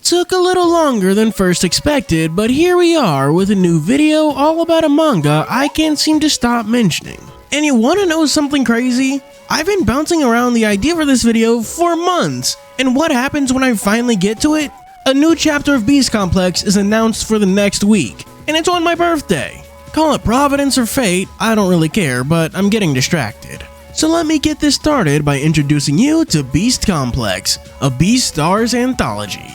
Took a little longer than first expected, but here we are with a new video all about a manga I can't seem to stop mentioning. And you wanna know something crazy? I've been bouncing around the idea for this video for months, and what happens when I finally get to it? A new chapter of Beast Complex is announced for the next week, and it's on my birthday. Call it Providence or Fate, I don't really care, but I'm getting distracted. So let me get this started by introducing you to Beast Complex, a Beastars anthology.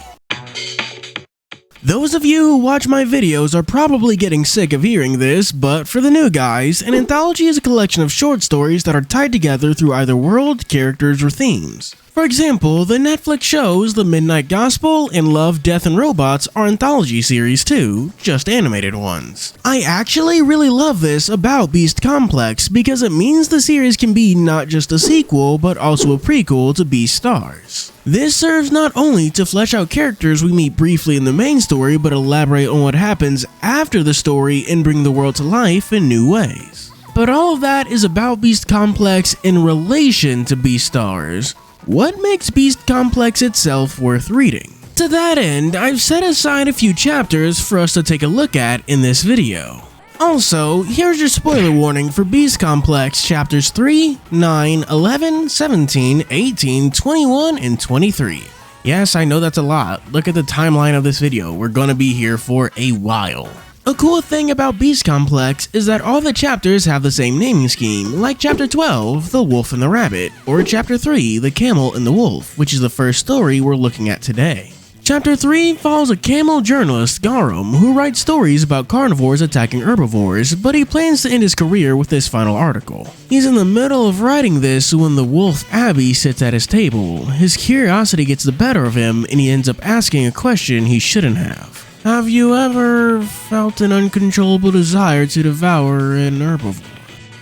Those of you who watch my videos are probably getting sick of hearing this, but for the new guys, an anthology is a collection of short stories that are tied together through either world, characters, or themes. For example, the Netflix shows The Midnight Gospel and Love, Death, and Robots are anthology series too, just animated ones. I actually really love this about Beast Complex because it means the series can be not just a sequel, but also a prequel to Beastars. This serves not only to flesh out characters we meet briefly in the main story, but elaborate on what happens after the story and bring the world to life in new ways. But all of that is about Beast Complex in relation to Beastars. What makes Beast Complex itself worth reading? To that end, I've set aside a few chapters for us to take a look at in this video. Also, here's your spoiler warning for Beast Complex chapters 3, 9, 11, 17, 18, 21, and 23. Yes, I know that's a lot. Look at the timeline of this video. We're gonna be here for a while. A cool thing about Beast Complex is that all the chapters have the same naming scheme, like Chapter 12, The Wolf and the Rabbit, or Chapter 3, The Camel and the Wolf, which is the first story we're looking at today. Chapter 3 follows a camel journalist, Garum, who writes stories about carnivores attacking herbivores, but he plans to end his career with this final article. He's in the middle of writing this when the wolf Abby sits at his table. His curiosity gets the better of him, and he ends up asking a question he shouldn't have. Have you ever felt an uncontrollable desire to devour an herbivore?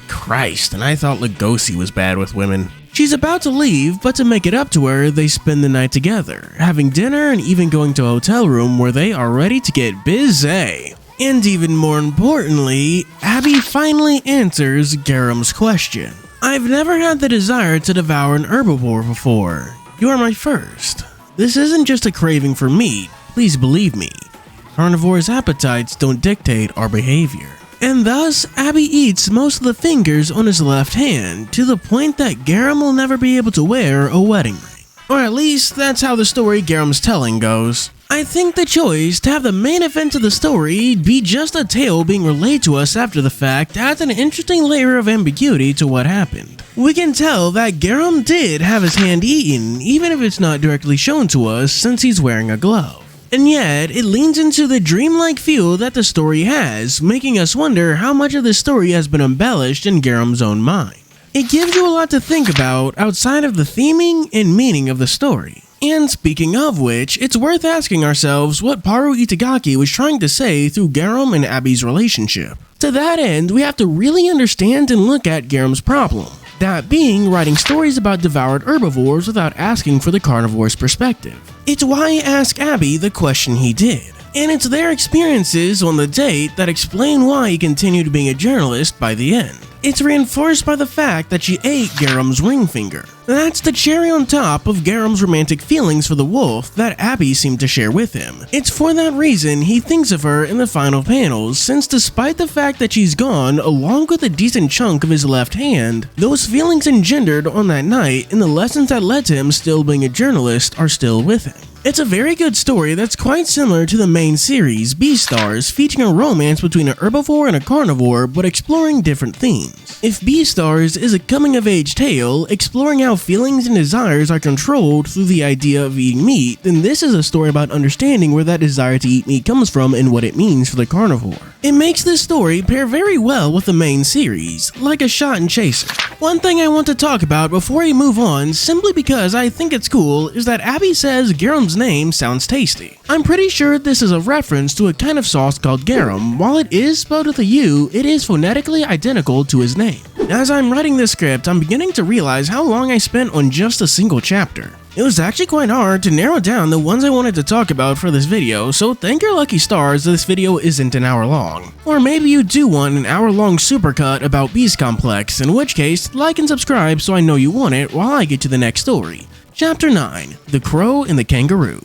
Christ, and I thought Lugosi was bad with women. She's about to leave, but to make it up to her, they spend the night together, having dinner and even going to a hotel room where they are ready to get busy. And even more importantly, Abby finally answers Garum's question. I've never had the desire to devour an herbivore before. You are my first. This isn't just a craving for meat, please believe me. Carnivores' appetites don't dictate our behavior. And thus, Abby eats most of the fingers on his left hand, to the point that Garum will never be able to wear a wedding ring. Or at least, that's how the story Garum's telling goes. I think the choice to have the main event of the story be just a tale being relayed to us after the fact adds an interesting layer of ambiguity to what happened. We can tell that Garum did have his hand eaten, even if it's not directly shown to us since he's wearing a glove. And yet, it leans into the dreamlike feel that the story has, making us wonder how much of the story has been embellished in Garum's own mind. It gives you a lot to think about outside of the theming and meaning of the story. And speaking of which, it's worth asking ourselves what Paru Itagaki was trying to say through Garum and Abby's relationship. To that end, we have to really understand and look at Garum's problem. That being writing stories about devoured herbivores without asking for the carnivore's perspective. It's why he asked Abby the question he did. And it's their experiences on the date that explain why he continued being a journalist by the end. It's reinforced by the fact that she ate Garum's ring finger. That's the cherry on top of Garum's romantic feelings for the wolf that Abby seemed to share with him. It's for that reason he thinks of her in the final panels, since despite the fact that she's gone, along with a decent chunk of his left hand, those feelings engendered on that night and the lessons that led to him still being a journalist are still with him. It's a very good story that's quite similar to the main series, Beastars, featuring a romance between an herbivore and a carnivore, but exploring different themes. If Beastars is a coming-of-age tale, exploring how feelings and desires are controlled through the idea of eating meat, then this is a story about understanding where that desire to eat meat comes from and what it means for the carnivore. It makes this story pair very well with the main series, like a shot and chaser. One thing I want to talk about before we move on, simply because I think it's cool, is that Abby says Garum's name sounds tasty. I'm pretty sure this is a reference to a kind of sauce called garum. While it is spelled with a U, it is phonetically identical to his name. As I'm writing this script, I'm beginning to realize how long I spent on just a single chapter. It was actually quite hard to narrow down the ones I wanted to talk about for this video, so thank your lucky stars this video isn't an hour long. Or maybe you do want an hour-long supercut about Beast Complex, in which case, like and subscribe so I know you want it while I get to the next story. Chapter 9, The Crow and the Kangaroo.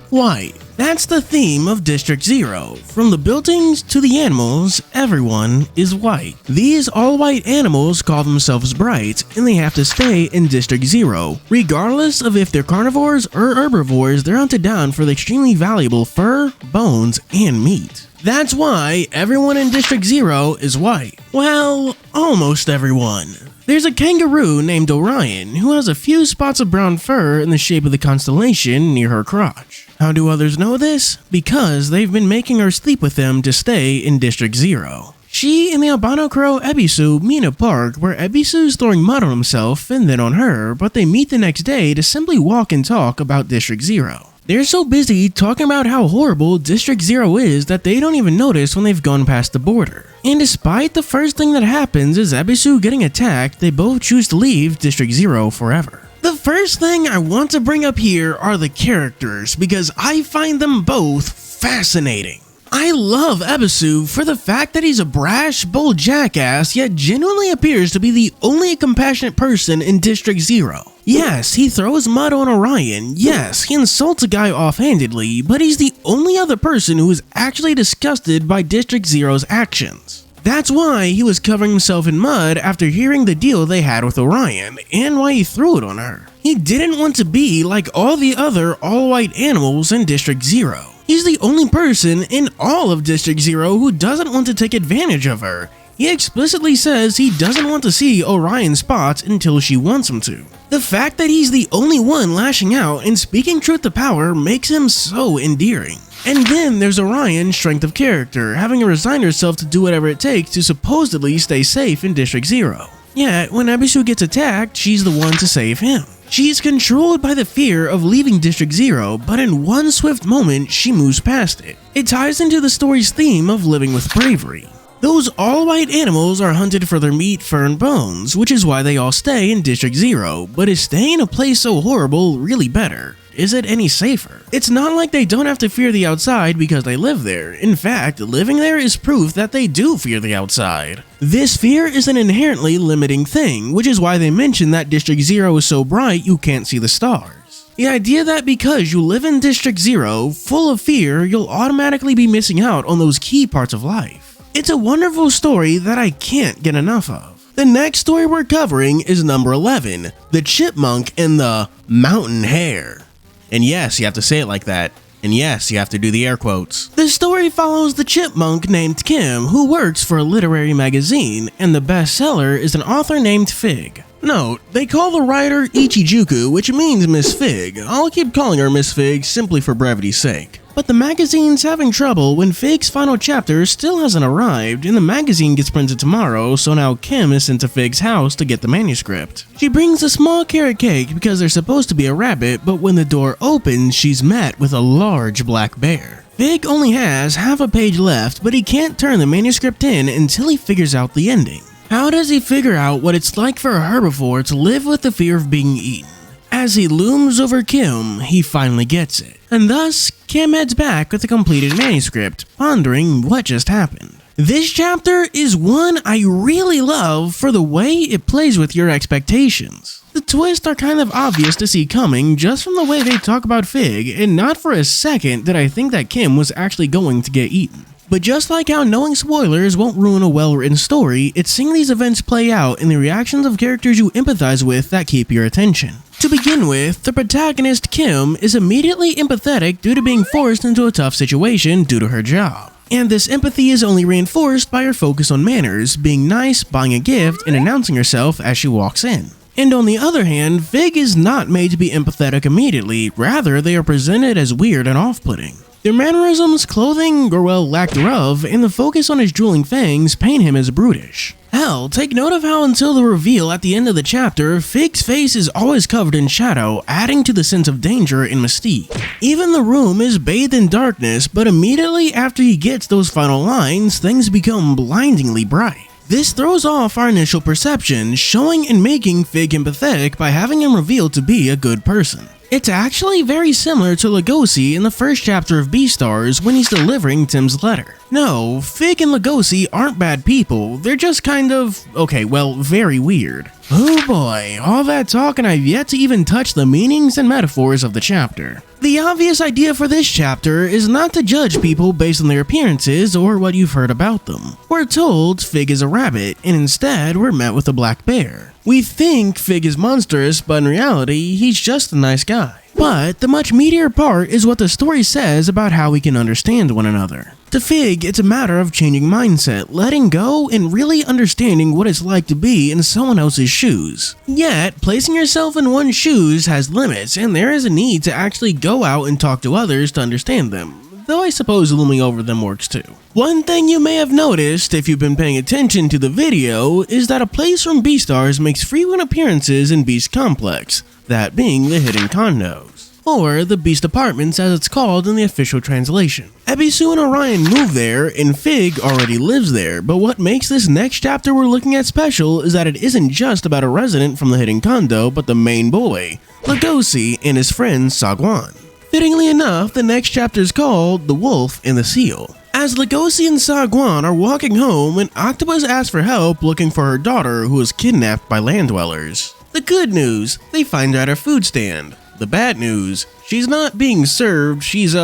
White, That's the theme of District 0. From the buildings to the animals, everyone is white. These all-white animals call themselves bright, and they have to stay in District 0. Regardless of if they're carnivores or herbivores, they're hunted down for the extremely valuable fur, bones, and meat. That's why everyone in District 0 is white. Well, almost everyone. There's a kangaroo named Orion who has a few spots of brown fur in the shape of the constellation near her crotch. How do others know this? Because they've been making her sleep with them to stay in District 0. She and the albino crow Ebisu meet in a park where Ebisu's throwing mud on himself and then on her, but they meet the next day to simply walk and talk about District 0. They're so busy talking about how horrible District 0 is that they don't even notice when they've gone past the border. And despite the first thing that happens is Ebisu getting attacked, they both choose to leave District 0 forever. The first thing I want to bring up here are the characters, because I find them both fascinating. I love Ebisu for the fact that he's a brash, bold jackass, yet genuinely appears to be the only compassionate person in District 0. Yes, he throws mud on Orion, yes, he insults a guy offhandedly, but he's the only other person who is actually disgusted by District 0's actions. That's why he was covering himself in mud after hearing the deal they had with Orion, and why he threw it on her. He didn't want to be like all the other all-white animals in District 0. He's the only person in all of District 0 who doesn't want to take advantage of her. He explicitly says he doesn't want to see Orion's spots until she wants him to. The fact that he's the only one lashing out and speaking truth to power makes him so endearing. And then there's Orion's strength of character, having resigned herself to do whatever it takes to supposedly stay safe in District 0. Yet, when Ebisu gets attacked, she's the one to save him. She's controlled by the fear of leaving District 0, but in one swift moment, she moves past it. It ties into the story's theme of living with bravery. Those all-white animals are hunted for their meat, fur, and bones, which is why they all stay in District 0, but is staying in a place so horrible really better? Is it any safer? It's not like they don't have to fear the outside because they live there. In fact, living there is proof that they do fear the outside. This fear is an inherently limiting thing, which is why they mention that District 0 is so bright you can't see the stars. The idea that because you live in District 0, full of fear, you'll automatically be missing out on those key parts of life. It's a wonderful story that I can't get enough of. The next story we're covering is number 11, The Chipmunk and the Mountain Hare. And yes, you have to say it like that. And yes, you have to do the air quotes. The story follows the chipmunk named Kim, who works for a literary magazine, and the bestseller is an author named Fig. Note, they call the writer Ichijuku, which means Miss Fig. I'll keep calling her Miss Fig simply for brevity's sake. But the magazine's having trouble when Fig's final chapter still hasn't arrived, and the magazine gets printed tomorrow, so now Kim is sent to Fig's house to get the manuscript. She brings a small carrot cake because there's supposed to be a rabbit, but when the door opens, she's met with a large black bear. Fig only has half a page left, but he can't turn the manuscript in until he figures out the ending. How does he figure out what it's like for a herbivore to live with the fear of being eaten? As he looms over Kim, he finally gets it. And thus, Kim heads back with the completed manuscript, pondering what just happened. This chapter is one I really love for the way it plays with your expectations. The twists are kind of obvious to see coming just from the way they talk about Fig, and not for a second did I think that Kim was actually going to get eaten. But just like how knowing spoilers won't ruin a well-written story, it's seeing these events play out in the reactions of characters you empathize with that keep your attention. To begin with, the protagonist Kim is immediately empathetic due to being forced into a tough situation due to her job. And this empathy is only reinforced by her focus on manners, being nice, buying a gift, and announcing herself as she walks in. And on the other hand, Fig is not made to be empathetic immediately, rather they are presented as weird and off-putting. Their mannerisms, clothing, or well, lack thereof, and the focus on his drooling fangs paint him as brutish. Hell, take note of how until the reveal at the end of the chapter, Fig's face is always covered in shadow, adding to the sense of danger and mystique. Even the room is bathed in darkness, but immediately after he gets those final lines, things become blindingly bright. This throws off our initial perception, showing and making Fig empathetic by having him revealed to be a good person. It's actually very similar to Lugosi in the first chapter of Beastars when he's delivering Tim's letter. No, Fig and Lugosi aren't bad people, they're just kind of, okay, well, very weird. Oh boy, all that talk and I've yet to even touch the meanings and metaphors of the chapter. The obvious idea for this chapter is not to judge people based on their appearances or what you've heard about them. We're told Fig is a rabbit, and instead we're met with a black bear. We think Fig is monstrous, but in reality, he's just a nice guy. But the much meatier part is what the story says about how we can understand one another. To Fig, it's a matter of changing mindset, letting go, and really understanding what it's like to be in someone else's shoes. Yet, placing yourself in one's shoes has limits, and there is a need to actually go out and talk to others to understand them. Though I suppose looming over them works too. One thing you may have noticed if you've been paying attention to the video is that a place from Beastars makes frequent appearances in Beast Complex, that being the hidden condos, or the Beast Apartments as it's called in the official translation. Ebisu and Orion moved there, and Fig already lives there, but what makes this next chapter we're looking at special is that it isn't just about a resident from the hidden condo, but the main boy, Lugosi, and his friend Sagwan. Fittingly enough, the next chapter is called The Wolf and the Seal. As Lugosi and Sagwan are walking home, an octopus asks for help looking for her daughter who was kidnapped by land dwellers. The good news, they find her at a food stand. The bad news, she's not being served, she's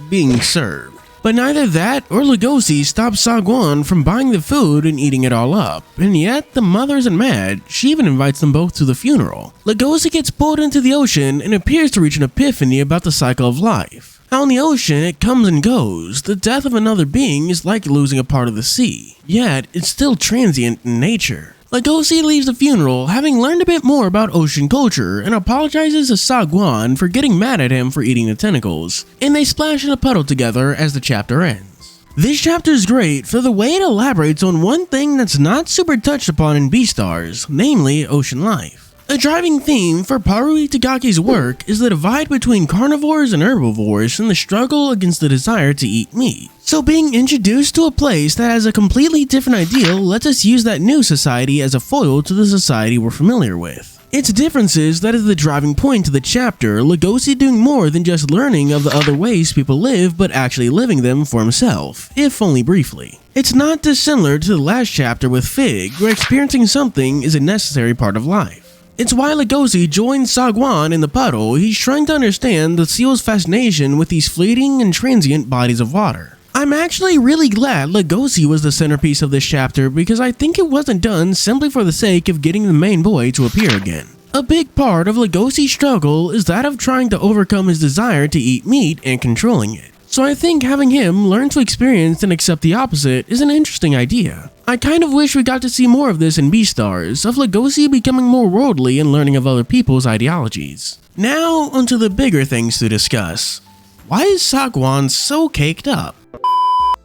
being served. But neither that or Lugosi stops Sagwan from buying the food and eating it all up, and yet the mother isn't mad. She even invites them both to the funeral. Lugosi gets pulled into the ocean and appears to reach an epiphany about the cycle of life. Out in the ocean, it comes and goes. The death of another being is like losing a part of the sea, yet it's still transient in nature. Lugosi leaves the funeral having learned a bit more about ocean culture and apologizes to Sagwan for getting mad at him for eating the tentacles, and they splash in a puddle together as the chapter ends. This chapter is great for the way it elaborates on one thing that's not super touched upon in Beastars, namely ocean life. A driving theme for Paru Itagaki's work is the divide between carnivores and herbivores and the struggle against the desire to eat meat. So being introduced to a place that has a completely different ideal lets us use that new society as a foil to the society we're familiar with. It's differences that is the driving point to the chapter, Lugosi doing more than just learning of the other ways people live but actually living them for himself, if only briefly. It's not dissimilar to the last chapter with Fig, where experiencing something is a necessary part of life. It's why Lugosi joins Sagwan in the puddle. He's trying to understand the seal's fascination with these fleeting and transient bodies of water. I'm actually really glad Lugosi was the centerpiece of this chapter because I think it wasn't done simply for the sake of getting the main boy to appear again. A big part of Lugosi's struggle is that of trying to overcome his desire to eat meat and controlling it. So I think having him learn to experience and accept the opposite is an interesting idea. I kind of wish we got to see more of this in Beastars, of Lugosi becoming more worldly and learning of other people's ideologies. Now, onto the bigger things to discuss. Why is Sagwan so caked up?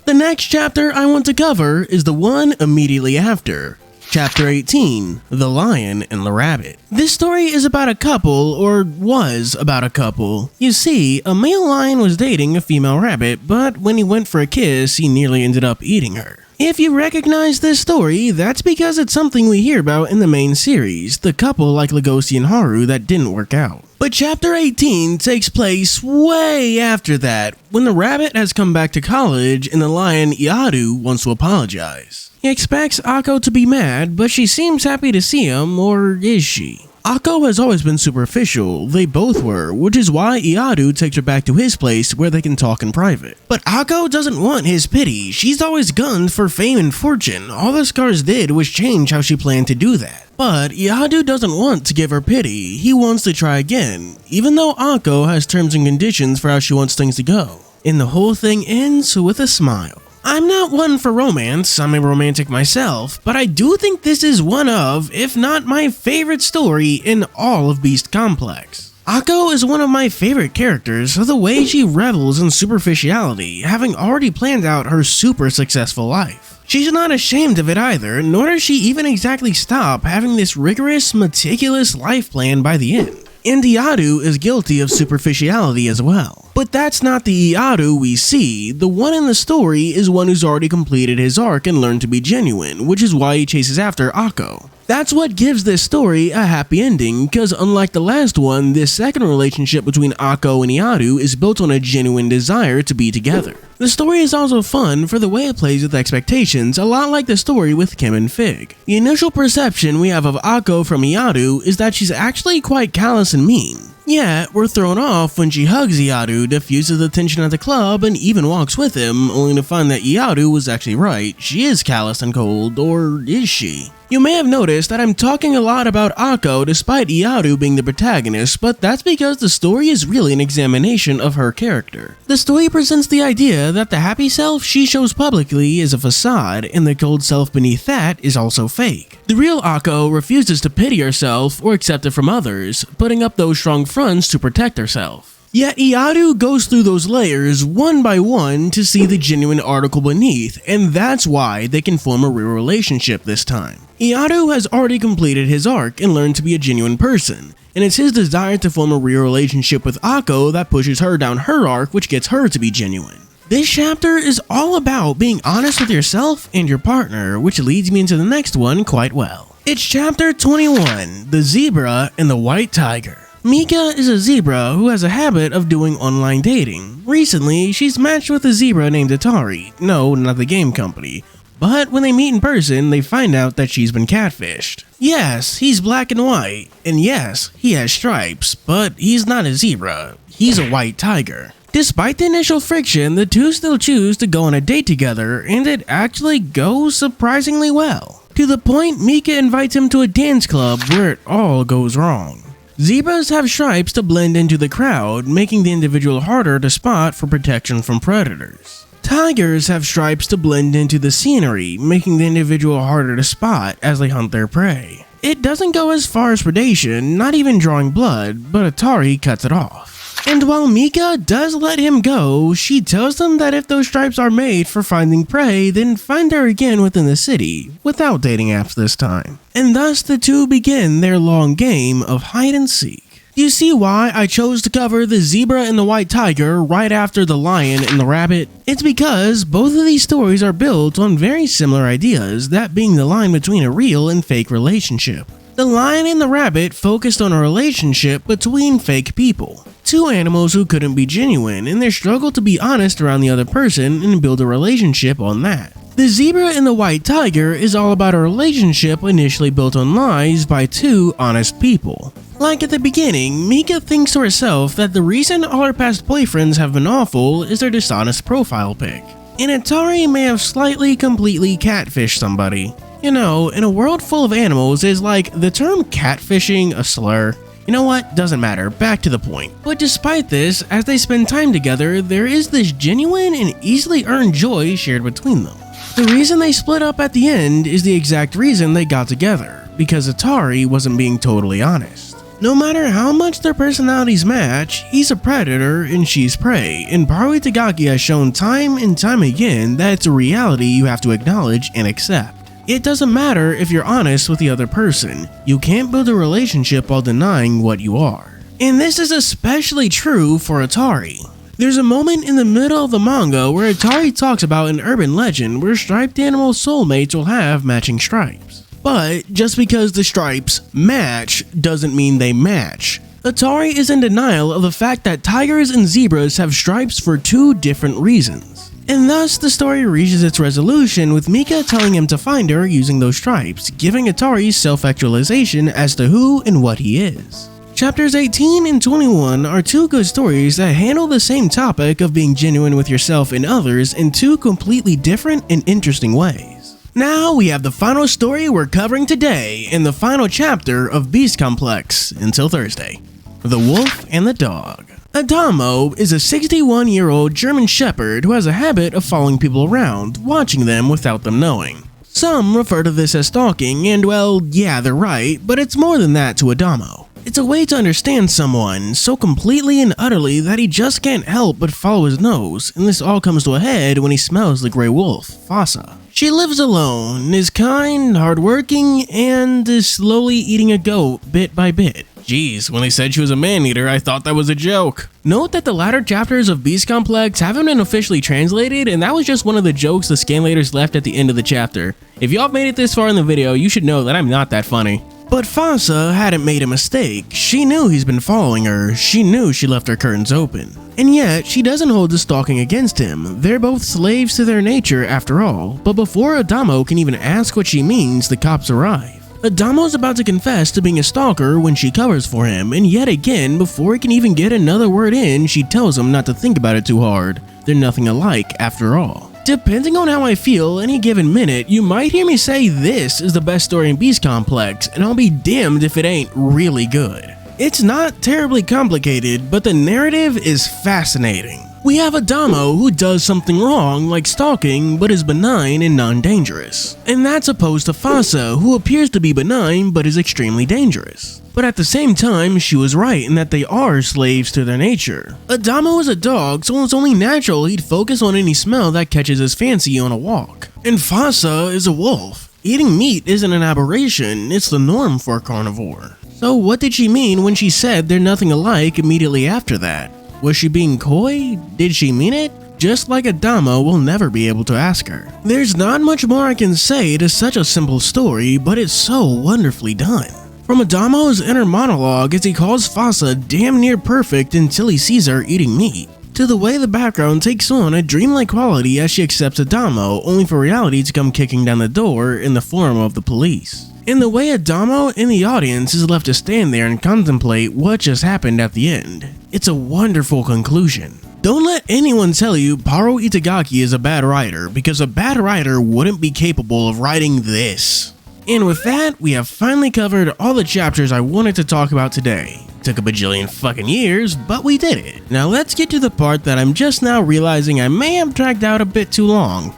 The next chapter I want to cover is the one immediately after. Chapter 18, The Lion and the Rabbit. This story is about a couple, or was about a couple. You see, a male lion was dating a female rabbit, but when he went for a kiss, he nearly ended up eating her. If you recognize this story, that's because it's something we hear about in the main series, the couple like Lugosi and Haru that didn't work out. But chapter 18 takes place way after that, when the rabbit has come back to college and the lion Iadu wants to apologize. He expects Akko to be mad, but she seems happy to see him, or is she? Akko has always been superficial, they both were, which is why Iadu takes her back to his place where they can talk in private. But Akko doesn't want his pity, she's always gunned for fame and fortune, all the scars did was change how she planned to do that. But Iadu doesn't want to give her pity, he wants to try again, even though Akko has terms and conditions for how she wants things to go. And the whole thing ends with a smile. I'm not one for romance, I'm a romantic myself, but I do think this is one of, if not my favorite story in all of Beast Complex. Akko is one of my favorite characters for the way she revels in superficiality, having already planned out her super successful life. She's not ashamed of it either, nor does she even exactly stop having this rigorous, meticulous life plan by the end. And Iadu is guilty of superficiality as well. But that's not the Iadu we see, the one in the story is one who's already completed his arc and learned to be genuine, which is why he chases after Akko. That's what gives this story a happy ending, because unlike the last one, this second relationship between Akko and Iadu is built on a genuine desire to be together. The story is also fun for the way it plays with expectations, a lot like the story with Kim and Fig. The initial perception we have of Akko from Iadu is that she's actually quite callous and mean. Yet, we're thrown off when she hugs Iadu, diffuses the tension at the club, and even walks with him, only to find that Iadu was actually right. She is callous and cold, or is she? You may have noticed that I'm talking a lot about Akko despite Iadu being the protagonist, but that's because the story is really an examination of her character. The story presents the idea that the happy self she shows publicly is a facade, and the cold self beneath that is also fake. The real Akko refuses to pity herself or accept it from others, putting up those strong fronts to protect herself. Yet Iadu goes through those layers one by one to see the genuine article beneath, and that's why they can form a real relationship this time. Iadu has already completed his arc and learned to be a genuine person, and it's his desire to form a real relationship with Akko that pushes her down her arc, which gets her to be genuine. This chapter is all about being honest with yourself and your partner, which leads me into the next one quite well. It's chapter 21, The Zebra and the White Tiger. Mika is a zebra who has a habit of doing online dating. Recently, she's matched with a zebra named Atari. No, not the game company. But when they meet in person, they find out that she's been catfished. Yes, he's black and white. And yes, he has stripes, but he's not a zebra. He's a white tiger. Despite the initial friction, the two still choose to go on a date together, and it actually goes surprisingly well. To the point Mika invites him to a dance club where it all goes wrong. Zebras have stripes to blend into the crowd, making the individual harder to spot for protection from predators. Tigers have stripes to blend into the scenery, making the individual harder to spot as they hunt their prey. It doesn't go as far as predation, not even drawing blood, but Atari cuts it off. And while Mika does let him go, she tells them that if those stripes are made for finding prey, then find her again within the city, without dating apps this time. And thus the two begin their long game of hide and seek. You see why I chose to cover the zebra and the white tiger right after the lion and the rabbit? It's because both of these stories are built on very similar ideas, that being the line between a real and fake relationship. The lion and the rabbit focused on a relationship between fake people. Two animals who couldn't be genuine in their struggle to be honest around the other person and build a relationship on that. The zebra and the white tiger is all about a relationship initially built on lies by two honest people. Like at the beginning, Mika thinks to herself that the reason all her past boyfriends have been awful is their dishonest profile pic. And Atari may have slightly completely catfished somebody. You know, in a world full of animals, is like the term catfishing a slur? You know what? Doesn't matter. Back to the point. But despite this, as they spend time together, there is this genuine and easily earned joy shared between them. The reason they split up at the end is the exact reason they got together, because Atari wasn't being totally honest. No matter how much their personalities match, he's a predator and she's prey, and Paru Tagaki has shown time and time again that it's a reality you have to acknowledge and accept. It doesn't matter if you're honest with the other person, you can't build a relationship while denying what you are. And this is especially true for Atari. There's a moment in the middle of the manga where Atari talks about an urban legend where striped animal soulmates will have matching stripes. But just because the stripes match doesn't mean they match. Atari is in denial of the fact that tigers and zebras have stripes for two different reasons. And thus, the story reaches its resolution with Mika telling him to find her using those stripes, giving Atari self-actualization as to who and what he is. Chapters 18 and 21 are two good stories that handle the same topic of being genuine with yourself and others in two completely different and interesting ways. Now we have the final story we're covering today and the final chapter of Beast Complex until Thursday. The Wolf and the Dog. Adamo is a 61-year-old German Shepherd who has a habit of following people around, watching them without them knowing. Some refer to this as stalking, and well, yeah, they're right, but it's more than that to Adamo. It's a way to understand someone so completely and utterly that he just can't help but follow his nose, and this all comes to a head when he smells the gray wolf, Fasa. She lives alone, is kind, hardworking, and is slowly eating a goat bit by bit. Jeez, when they said she was a man-eater, I thought that was a joke. Note that the latter chapters of Beast Complex haven't been officially translated, and that was just one of the jokes the scanlators left at the end of the chapter. If y'all made it this far in the video, you should know that I'm not that funny. But Fasa hadn't made a mistake. She knew he's been following her, she knew she left her curtains open. And yet, she doesn't hold the stalking against him. They're both slaves to their nature after all. But before Adamo can even ask what she means, the cops arrive. Adamo's about to confess to being a stalker when she covers for him, and yet again, before he can even get another word in, she tells him not to think about it too hard. They're nothing alike after all. Depending on how I feel any given minute, you might hear me say this is the best story in Beast Complex, and I'll be damned if it ain't really good. It's not terribly complicated, but the narrative is fascinating. We have Adamo who does something wrong like stalking but is benign and non-dangerous. And that's opposed to Fasa who appears to be benign but is extremely dangerous. But at the same time, she was right in that they are slaves to their nature. Adamo is a dog, so it's only natural he'd focus on any smell that catches his fancy on a walk. And Fasa is a wolf. Eating meat isn't an aberration, it's the norm for a carnivore. So what did she mean when she said they're nothing alike immediately after that? Was she being coy? Did she mean it? Just like Adamo, we'll never be able to ask her. There's not much more I can say to such a simple story, but it's so wonderfully done. From Adamo's inner monologue as he calls Fasa damn near perfect until he sees her eating meat, to the way the background takes on a dreamlike quality as she accepts Adamo, only for reality to come kicking down the door in the form of the police. And the way Adamo in the audience is left to stand there and contemplate what just happened at the end. It's a wonderful conclusion. Don't let anyone tell you Paro Itagaki is a bad writer, because a bad writer wouldn't be capable of writing this. And with that, we have finally covered all the chapters I wanted to talk about today. Took a bajillion fucking years, but we did it. Now let's get to the part that I'm just now realizing I may have dragged out a bit too long.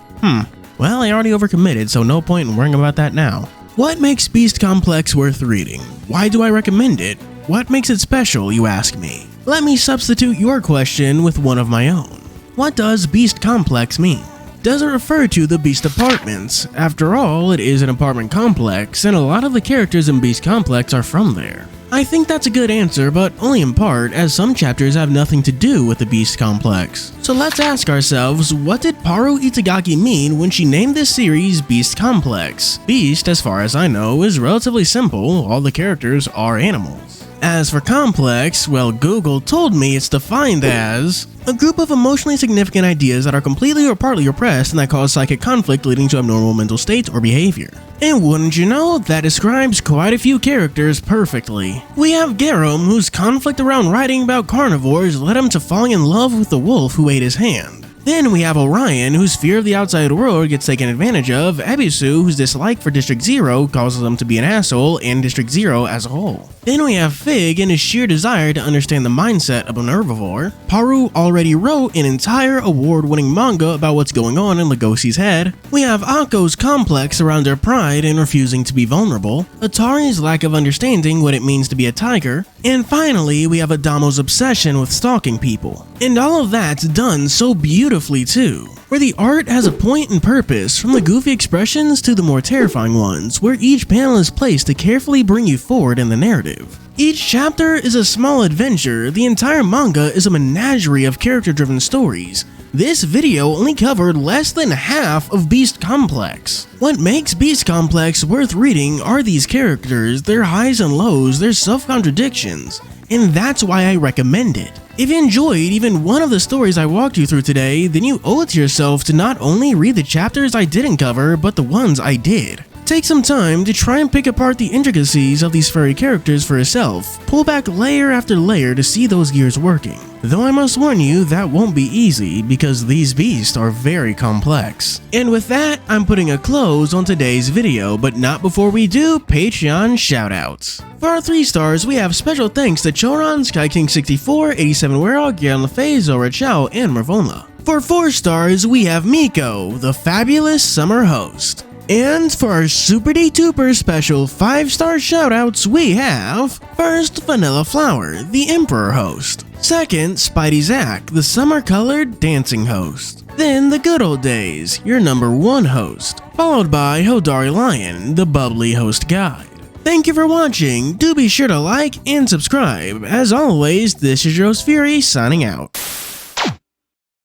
Well, I already overcommitted, so no point in worrying about that now. What makes Beast Complex worth reading? Why do I recommend it? What makes it special, you ask me? Let me substitute your question with one of my own. What does Beast Complex mean? Does it refer to the Beast Apartments? After all, it is an apartment complex, and a lot of the characters in Beast Complex are from there. I think that's a good answer, but only in part, as some chapters have nothing to do with the Beast Complex. So let's ask ourselves, what did Paro Itagaki mean when she named this series Beast Complex? Beast, as far as I know, is relatively simple, all the characters are animals. As for complex, well, Google told me it's defined as a group of emotionally significant ideas that are completely or partly repressed and that cause psychic conflict leading to abnormal mental states or behavior. And wouldn't you know, that describes quite a few characters perfectly. We have Garum, whose conflict around writing about carnivores led him to falling in love with the wolf who ate his hand. Then we have Orion, whose fear of the outside world gets taken advantage of, Ebisu, whose dislike for District Zero causes him to be an asshole, and District Zero as a whole. Then we have Fig and his sheer desire to understand the mindset of an herbivore. Paru already wrote an entire award-winning manga about what's going on in Legosi's head. We have Akko's complex around her pride and refusing to be vulnerable. Atari's lack of understanding what it means to be a tiger. And finally, we have Adamo's obsession with stalking people. And all of that's done so beautifully too, where the art has a point and purpose, from the goofy expressions to the more terrifying ones, where each panel is placed to carefully bring you forward in the narrative. Each chapter is a small adventure, the entire manga is a menagerie of character-driven stories. This video only covered less than half of Beast Complex. What makes Beast Complex worth reading are these characters, their highs and lows, their self-contradictions, and that's why I recommend it. If you enjoyed even one of the stories I walked you through today, then you owe it to yourself to not only read the chapters I didn't cover, but the ones I did. Take some time to try and pick apart the intricacies of these furry characters for yourself. Pull back layer after layer to see those gears working. Though I must warn you, that won't be easy because these beasts are very complex. And with that, I'm putting a close on today's video, but not before we do Patreon shoutouts. For our 3 stars, we have special thanks to Choron, SkyKing64, 87 Werog, Gyan Lefay, Zora Chow, and Mervona. For 4 stars, we have Miko, the fabulous summer host. And for our Super D-Tuber special 5-star shoutouts, we have first, Vanilla Flower, the Emperor host. Second, Spidey Zack, the summer-colored dancing host. Then The Good Old Days, your number 1 host. Followed by Hodari Lion, the bubbly host guide. Thank you for watching. Do be sure to like and subscribe. As always, this is your host Fury signing out.